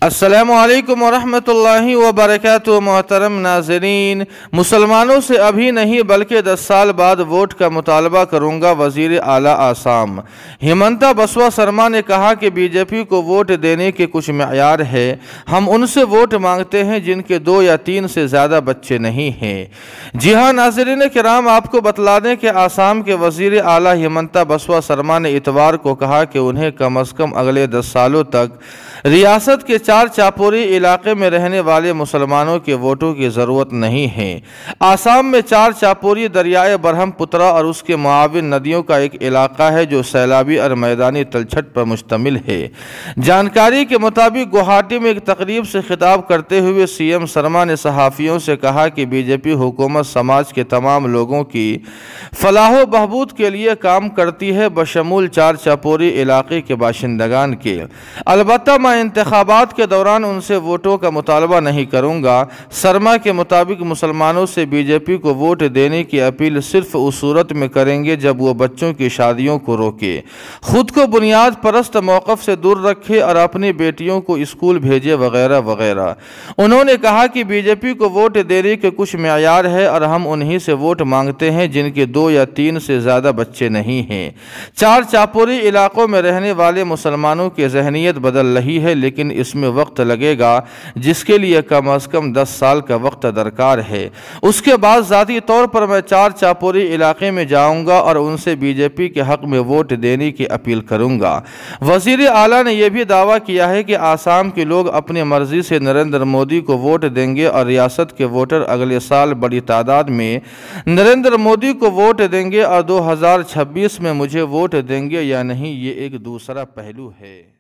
السلام علیکم ورحمۃ اللہ وبرکاتہ۔ محترم ناظرین، مسلمانوں سے ابھی نہیں بلکہ 10 سال بعد ووٹ کا مطالبہ کروں گا۔ وزیر اعلیٰ آسام ہیمنتا بسوا سرما نے کہا کہ بی جے پی کو ووٹ دینے کے کچھ معیار ہے۔ ہم ان سے ووٹ مانگتے ہیں جن کے 2 یا 3 سے زیادہ بچے نہیں ہیں۔ جی ہاں ناظرین کرام، آپ کو بتلا دیں کہ آسام کے وزیر اعلیٰ ہیمنتا بسوا سرما نے اتوار کو کہا کہ انہیں کم از کم اگلے 10 سالوں تک ریاست کے 4 چاپوری علاقے میں رہنے والے مسلمانوں کے ووٹوں کی ضرورت نہیں ہے۔ آسام میں 4 چاپوری دریائے برہم پترا اور اس کے معاون ندیوں کا ایک علاقہ ہے جو سیلابی اور میدانی تلچھٹ پر مشتمل ہے۔ جانکاری کے مطابق گوہاٹی میں ایک تقریب سے خطاب کرتے ہوئے سی ایم سرما نے صحافیوں سے کہا کہ بی جے پی حکومت سماج کے تمام لوگوں کی فلاح و بہبود کے لیے کام کرتی ہے، بشمول 4 چاپوری علاقے کے باشندگان کے۔ البتہ میں انتخابات کے دوران ان سے ووٹوں کا مطالبہ نہیں کروں گا۔ سرما کے مطابق مسلمانوں سے بی جے پی کو ووٹ دینے کی اپیل صرف اس صورت میں کریں گے جب وہ بچوں کی شادیوں کو روکے، خود کو بنیاد پرست موقف سے دور رکھے اور اپنی بیٹیوں کو اسکول بھیجے وغیرہ وغیرہ۔ انہوں نے کہا کہ بی جے پی کو ووٹ دینے کے کچھ معیار ہے اور ہم انہی سے ووٹ مانگتے ہیں جن کے 2 یا 3 سے زیادہ بچے نہیں ہیں۔ 4 چاپوری علاقوں میں رہنے والے مسلمانوں کی ذہنیت بدل رہی ہے، لیکن اس میں وقت لگے گا جس کے لیے کم از کم 10 سال کا وقت درکار ہے۔ اس کے بعد ذاتی طور پر میں 4 چاپوری علاقے میں جاؤں گا اور ان سے بی جے پی کے حق میں ووٹ دینے کی اپیل کروں گا۔ وزیر اعلیٰ نے یہ بھی دعویٰ کیا ہے کہ آسام کے لوگ اپنی مرضی سے نریندر مودی کو ووٹ دیں گے اور ریاست کے ووٹر اگلے سال بڑی تعداد میں نریندر مودی کو ووٹ دیں گے اور 2026 میں مجھے ووٹ دیں گے یا نہیں، یہ ایک دوسرا پہلو ہے۔